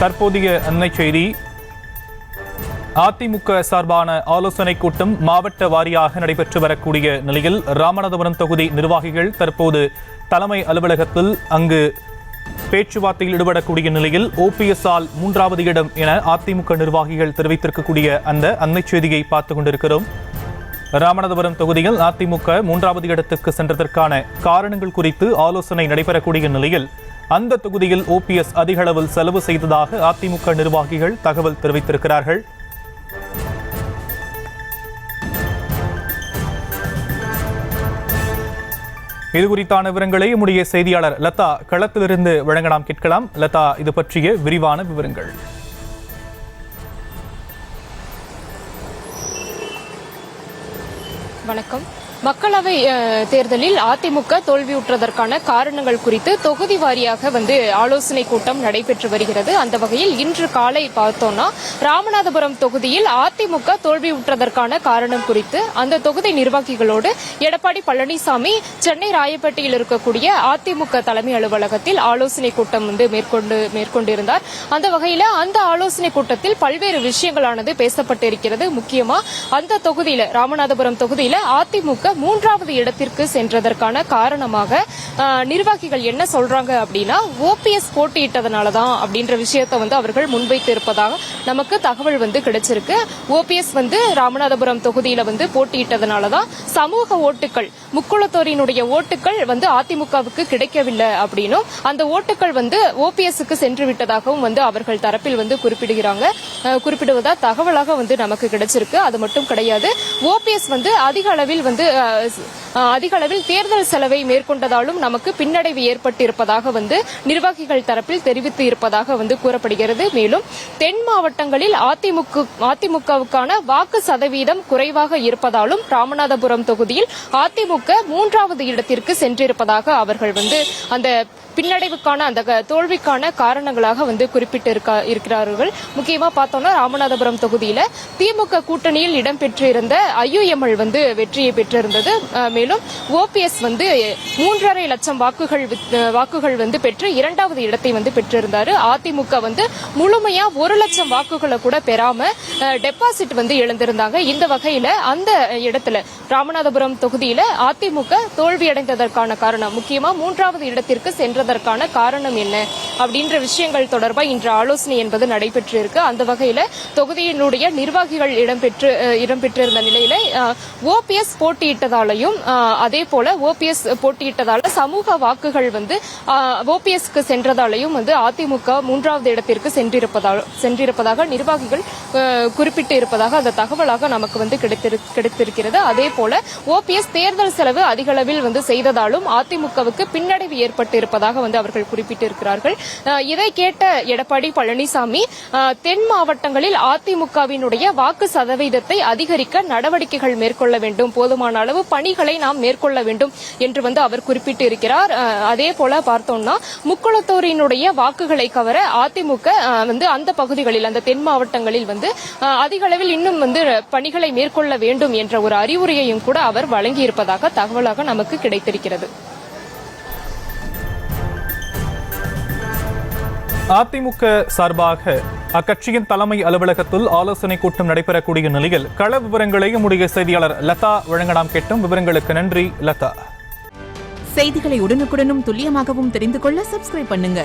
தற்போதைய அண்மை செய்தி. அதிமுக சார்பான ஆலோசனைக் கூட்டம் மாவட்ட வாரியாக நடைபெற்று வரக்கூடிய நிலையில் ராமநாதபுரம் தொகுதி நிர்வாகிகள் தற்போது தலைமை அலுவலகத்தில் அங்கு பேச்சுவார்த்தையில் ஈடுபடக்கூடிய நிலையில் ஓபிஎஸ்ஆல் 3வது இடம் என அதிமுக நிர்வாகிகள் தெரிவித்திருக்கக்கூடிய அந்த அண்மை செய்தியை பார்த்துக் கொண்டிருக்கிறோம். ராமநாதபுரம் தொகுதியில் அதிமுக 3வது இடத்துக்கு சென்றதற்கான காரணங்கள் குறித்து ஆலோசனை நடைபெறக்கூடிய நிலையில் அந்த தொகுதியில் ஓபிஎஸ் அதிக அளவில் செலவு செய்ததாக அதிமுக நிர்வாகிகள் தகவல் தெரிவித்திருக்கிறார்கள். இது குறித்தான விவரங்களை நம்முடைய செய்தியாளர் லதா களத்திலிருந்து வழங்க நாம் கேட்கலாம். லதா, இது பற்றிய விரிவான விவரங்கள். வணக்கம். மக்களவை தேர்தலில் அதிமுக தோல்வியுற்றதற்கான காரணங்கள் குறித்து தொகுதி வாரியாக ஆலோசனை கூட்டம் நடைபெற்று வருகிறது. அந்த வகையில் இன்று காலை பார்த்தோம்னா ராமநாதபுரம் தொகுதியில் அதிமுக தோல்வியுற்றதற்கான காரணம் குறித்து அந்த தொகுதி நிர்வாகிகளோடு எடப்பாடி பழனிசாமி சென்னை ராயப்பேட்டையில் இருக்கக்கூடிய அதிமுக தலைமை அலுவலகத்தில் ஆலோசனை கூட்டம் மேற்கொண்டிருந்தார். அந்த வகையில் அந்த ஆலோசனை கூட்டத்தில் பல்வேறு விஷயங்களானது பேசப்பட்டிருக்கிறது. முக்கியமா அந்த தொகுதியில ராமநாதபுரம் தொகுதியில அதிமுக 3வது இடத்திற்கு சென்றதற்கான காரணமாக நிர்வாகிகள் என்ன சொல்றாங்க அப்படின்னா, ஓபிஎஸ் போட்டியிட்டதனாலதான் அப்படின்ற விஷயத்தை அவர்கள் முன்வைத்து இருப்பதாக நமக்கு தகவல் கிடைச்சிருக்கு. ஓபிஎஸ் ராமநாதபுரம் தொகுதியில போட்டியிட்டதனாலதான் சமூக ஓட்டுகள், முக்குளத்தோரினுடைய ஓட்டுகள் அதிமுகவுக்கு கிடைக்கவில்லை அப்படின்னும் அந்த ஓட்டுகள் ஓபிஎஸ்க்கு சென்று விட்டதாகவும் அவர்கள் தரப்பில் குறிப்பிடுவதா தகவலாக நமக்கு கிடைச்சிருக்கு. அது மட்டும் கிடையாது, ஓபிஎஸ் அதிக அளவில் தேர்தல் செலவை மேற்கொண்டதாலும் நமக்கு பின்னடைவு ஏற்பட்டிருப்பதாக நிர்வாகிகள் தரப்பில் தெரிவித்து இருப்பதாக கூறப்படுகிறது. மேலும் தென் மாவட்டங்களில் அதிமுகவுக்கான வாக்கு சதவீதம் குறைவாக இருப்பதாலும் ராமநாதபுரம் தொகுதியில் அதிமுக 3வது இடத்திற்கு சென்றிருப்பதாக அவர்கள் அந்த பின்னடைவுக்கான அந்த தோல்விக்கான காரணங்களாக குறிப்பிட்டிருக்கிறார்கள். முக்கியமா பார்த்தோம்னா ராமநாதபுரம் தொகுதியில திமுக கூட்டணியில் இடம்பெற்றிருந்த ஐயுஎம்எல் வெற்றியை பெற்றிருந்தது. மேலும் ஓபிஎஸ் 3.5 லட்சம் வாக்குகள் பெற்று 2வது இடத்தை பெற்றிருந்தாரு. அதிமுக முழுமையா 1 லட்சம் வாக்குகளை கூட பெறாம டெபாசிட் இழந்திருந்தாங்க. இந்த வகையில அந்த இடத்துல ராமநாதபுரம் தொகுதியில அதிமுக தோல்வியடைந்ததற்கான காரணம், முக்கியமா 3வது இடத்திற்கு சென்றதற்கான காரணம் என்ன அப்படின்ற விஷயங்கள் தொடர்பாக இன்று ஆலோசனை என்பது நடைபெற்றிருக்கு. அந்த வகையில தொகுதியினுடைய நிர்வாகிகள் இடம்பெற்றிருந்த நிலையில ஓபிஎஸ் போட்டியிட்டதாலையும் அதே போல ஓபிஎஸ் போட்டியிட்டதால சமூக வாக்குகள் ஓபிஎஸ்க்கு சென்றதாலையும் அதிமுக 3வது இடத்திற்கு சென்றிருப்பதாக நிர்வாகிகள் குறிப்பிட்டு இருப்பதாக அந்த தகவலாக நமக்கு கிடைத்திருக்கிறது. அதே போல ஓபிஎஸ் தேர்தல் செலவு அதிக அளவில் செய்ததாலும் அதிமுகவுக்கு பின்னடைவு ஏற்பட்டிருப்பதாக அவர்கள் குறிப்பிட்டிருக்கிறார்கள். இதை கேட்ட எடப்பாடி பழனிசாமி தென் மாவட்டங்களில் அதிமுகவினுடைய வாக்கு சதவீதத்தை அதிகரிக்க நடவடிக்கைகள் மேற்கொள்ள வேண்டும், போதுமான அளவு பணிகளை நாம் மேற்கொள்ள வேண்டும் என்று அவர் குறிப்பிட்டிருக்கிறார். அதே போல பார்த்தோம்னா முக்குளத்தோரினுடைய வாக்குகளை கவர அதிமுக அந்த பகுதிகளில், அந்த தென் மாவட்டங்களில் அதிக அளவில் இன்னும் பணிகளை மேற்கொள்ள வேண்டும் என்ற ஒரு அறிவுரையையும் கூட அவர் வழங்கியிருப்பதாக தகவலாக நமக்கு கிடைத்திருக்கிறது. அதிமுக சார்பாக அக்கட்சியின் தலைமை அலுவலகத்தில் ஆலோசனை கூட்டம் நடைபெறக்கூடிய நிலையில் கள விவரங்களை நம்முடைய செய்தியாளர் லதா வழங்க நாம் கேட்டும். விவரங்களுக்கு நன்றி லதா. செய்திகளை உடனுக்குடனும் துல்லியமாகவும் தெரிந்து கொள்ள சப்ஸ்கிரைப் பண்ணுங்க.